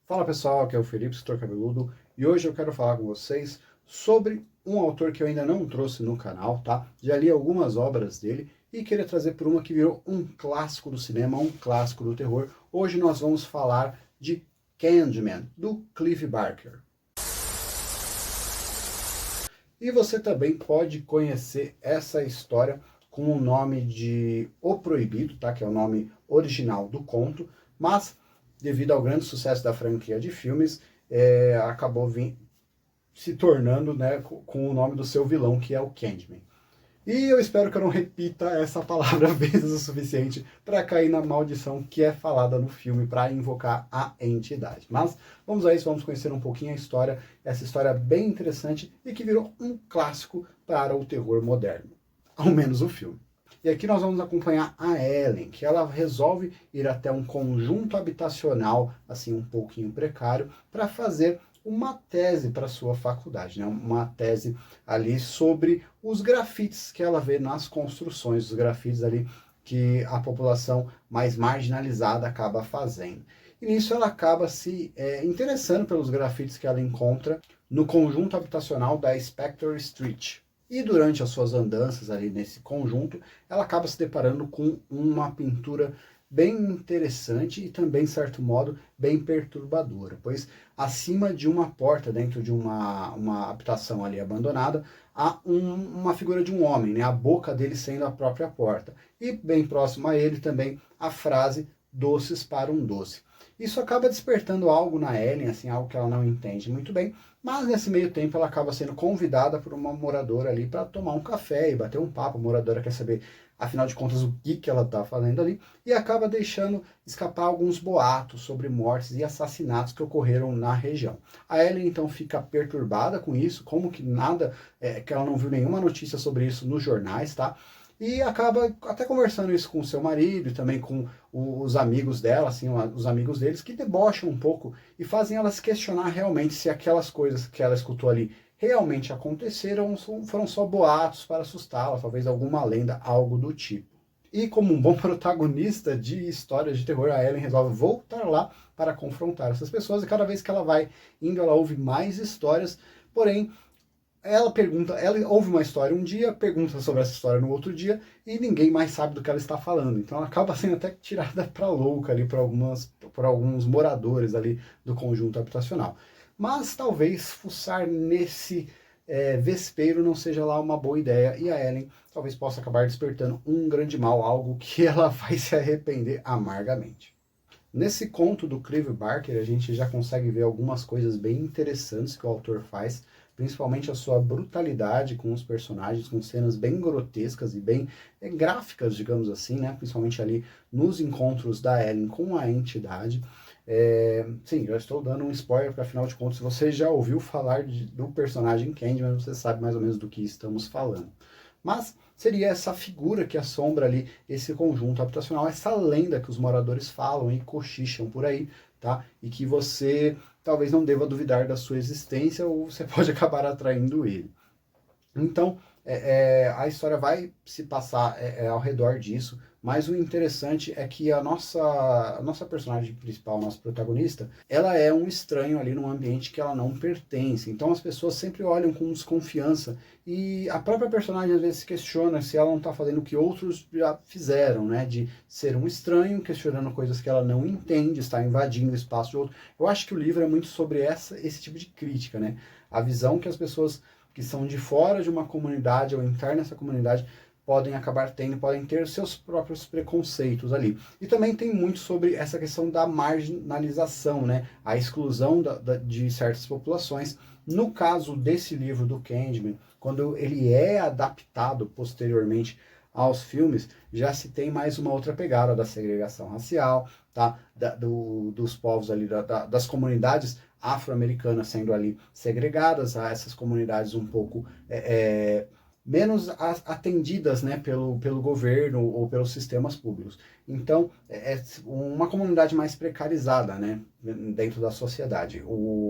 Fala pessoal, aqui é o Felipe, escritor cabeludo, e hoje eu quero falar com vocês sobre um autor que eu ainda não trouxe no canal, tá? Já li algumas obras dele e queria trazer por uma que virou um clássico do cinema, um clássico do terror. Hoje nós vamos falar de Candyman, do Clive Barker. E você também pode conhecer essa história com o nome de O Proibido, tá? Que é o nome original do conto, mas devido ao grande sucesso da franquia de filmes, acabou se tornando, né, com o nome do seu vilão, que é o Candyman. E eu espero que eu não repita essa palavra vezes o suficiente para cair na maldição que é falada no filme para invocar a entidade. Mas vamos a isso, vamos conhecer um pouquinho a história, essa história bem interessante e que virou um clássico para o terror moderno, ao menos o filme. E aqui nós vamos acompanhar a Ellen, que ela resolve ir até um conjunto habitacional, assim, um pouquinho precário, para fazer uma tese para sua faculdade, né? Uma tese ali sobre os grafites que ela vê nas construções, os grafites ali que a população mais marginalizada acaba fazendo. E nisso ela acaba se interessando pelos grafites que ela encontra no conjunto habitacional da Spectre Street. E durante as suas andanças ali nesse conjunto, ela acaba se deparando com uma pintura bem interessante e também, de certo modo, bem perturbadora, pois acima de uma porta, dentro de uma habitação ali abandonada, há uma figura de um homem, né? A boca dele sendo a própria porta. E bem próximo a ele também a frase "doces para um doce". Isso acaba despertando algo na Ellen, assim, algo que ela não entende muito bem, mas nesse meio tempo ela acaba sendo convidada por uma moradora ali para tomar um café e bater um papo. A moradora quer saber, afinal de contas, o que ela está fazendo ali, e acaba deixando escapar alguns boatos sobre mortes e assassinatos que ocorreram na região. A Ellen então fica perturbada com isso, como que nada, que ela não viu nenhuma notícia sobre isso nos jornais, tá? E acaba até conversando isso com o seu marido e também com os amigos dela, assim, os amigos deles, que debocham um pouco e fazem ela se questionar realmente se aquelas coisas que ela escutou ali realmente aconteceram ou foram só boatos para assustá-la, talvez alguma lenda, algo do tipo. E como um bom protagonista de histórias de terror, a Ellen resolve voltar lá para confrontar essas pessoas, e cada vez que ela vai indo, ela ouve mais histórias, porém ela ouve uma história um dia, pergunta sobre essa história no outro dia, e ninguém mais sabe do que ela está falando. Então ela acaba sendo até tirada para louca ali por alguns moradores ali do conjunto habitacional. Mas talvez fuçar nesse vespeiro não seja lá uma boa ideia, e a Ellen talvez possa acabar despertando um grande mal, algo que ela vai se arrepender amargamente. Nesse conto do Clive Barker, a gente já consegue ver algumas coisas bem interessantes que o autor faz, principalmente a sua brutalidade com os personagens, com cenas bem grotescas e bem gráficas, digamos assim, né? Principalmente ali nos encontros da Ellen com a entidade. Sim, eu estou dando um spoiler, porque afinal de contas, se você já ouviu falar do personagem Candyman, você sabe mais ou menos do que estamos falando. Mas seria essa figura que assombra ali esse conjunto habitacional, essa lenda que os moradores falam e cochicham por aí, tá? E que você talvez não deva duvidar da sua existência, ou você pode acabar atraindo ele. Então, a história vai se passar ao redor disso, mas o interessante é que a nossa personagem principal, a nossa protagonista, ela é um estranho ali num ambiente que ela não pertence. Então as pessoas sempre olham com desconfiança, e a própria personagem às vezes se questiona se ela não está fazendo o que outros já fizeram, né? De ser um estranho, questionando coisas que ela não entende, está invadindo o espaço de outro. Eu acho que o livro é muito sobre esse tipo de crítica, né? A visão que as pessoas que são de fora de uma comunidade ou entrar nessa comunidade podem acabar tendo, podem ter seus próprios preconceitos ali. E também tem muito sobre essa questão da marginalização, né? A exclusão de certas populações. No caso desse livro do Candyman, quando ele é adaptado posteriormente aos filmes, já se tem mais uma outra pegada da segregação racial, tá? Dos povos ali, das comunidades afro-americanas sendo ali segregadas a essas comunidades um pouco menos atendidas, né, pelo governo ou pelos sistemas públicos. Então, é uma comunidade mais precarizada, né, dentro da sociedade.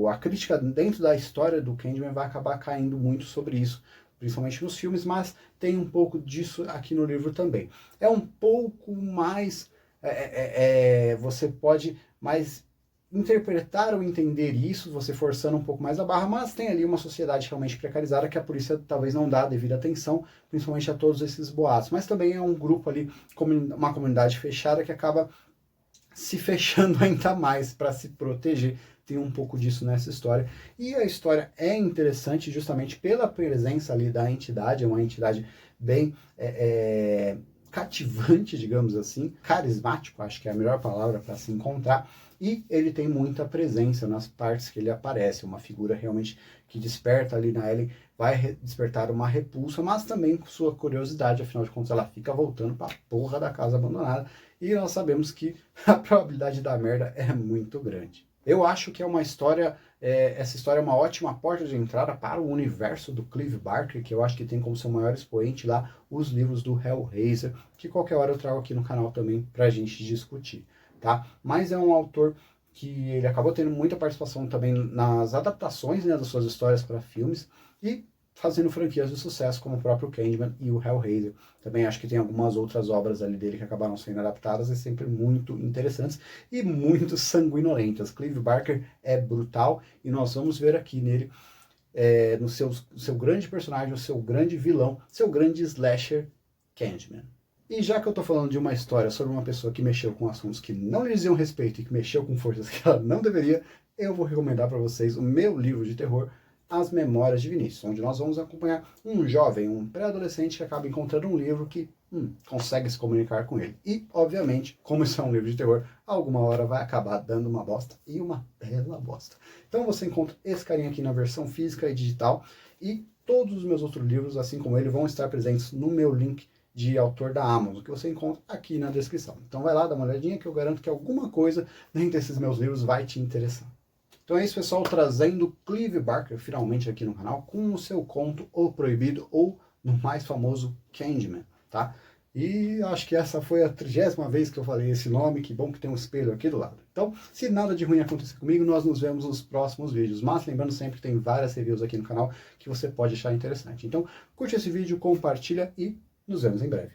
A crítica dentro da história do Candyman vai acabar caindo muito sobre isso, principalmente nos filmes, mas tem um pouco disso aqui no livro também. É um pouco mais... você pode mais interpretar ou entender isso, você forçando um pouco mais a barra, mas tem ali uma sociedade realmente precarizada que a polícia talvez não dá a devida atenção, principalmente a todos esses boatos. Mas também é um grupo ali, uma comunidade fechada que acaba se fechando ainda mais para se proteger. Tem um pouco disso nessa história. E a história é interessante justamente pela presença ali da entidade, é uma entidade bem cativante, digamos assim, carismático, acho que é a melhor palavra para se encontrar, e ele tem muita presença nas partes que ele aparece, uma figura realmente que desperta ali na Ellie, vai despertar uma repulsa, mas também com sua curiosidade, afinal de contas ela fica voltando para a porra da casa abandonada, e nós sabemos que a probabilidade da merda é muito grande. Eu acho que é uma história, essa história é uma ótima porta de entrada para o universo do Clive Barker, que eu acho que tem como seu maior expoente lá os livros do Hellraiser, que qualquer hora eu trago aqui no canal também para a gente discutir, tá? Mas é um autor que ele acabou tendo muita participação também nas adaptações, né, das suas histórias para filmes, e fazendo franquias de sucesso como o próprio Candyman e o Hellraiser. Também acho que tem algumas outras obras ali dele que acabaram sendo adaptadas e sempre muito interessantes e muito sanguinolentas. Clive Barker é brutal e nós vamos ver aqui nele, no seu grande personagem, o seu grande vilão, seu grande slasher, Candyman. E já que eu tô falando de uma história sobre uma pessoa que mexeu com assuntos que não lhe diziam respeito e que mexeu com forças que ela não deveria, eu vou recomendar para vocês o meu livro de terror, As Memórias de Vinícius, onde nós vamos acompanhar um jovem, um pré-adolescente que acaba encontrando um livro que consegue se comunicar com ele. E, obviamente, como isso é um livro de terror, alguma hora vai acabar dando uma bosta, e uma bela bosta. Então você encontra esse carinha aqui na versão física e digital, e todos os meus outros livros, assim como ele, vão estar presentes no meu link de autor da Amazon, que você encontra aqui na descrição. Então vai lá, dá uma olhadinha, que eu garanto que alguma coisa dentro desses meus livros vai te interessar. Então é isso, pessoal, trazendo Clive Barker finalmente aqui no canal com o seu conto O Proibido, ou no mais famoso Candyman, tá? E acho que essa foi a 30ª vez que eu falei esse nome, que bom que tem um espelho aqui do lado. Então, se nada de ruim acontecer comigo, nós nos vemos nos próximos vídeos. Mas lembrando sempre que tem várias reviews aqui no canal que você pode achar interessante. Então, curte esse vídeo, compartilha e nos vemos em breve.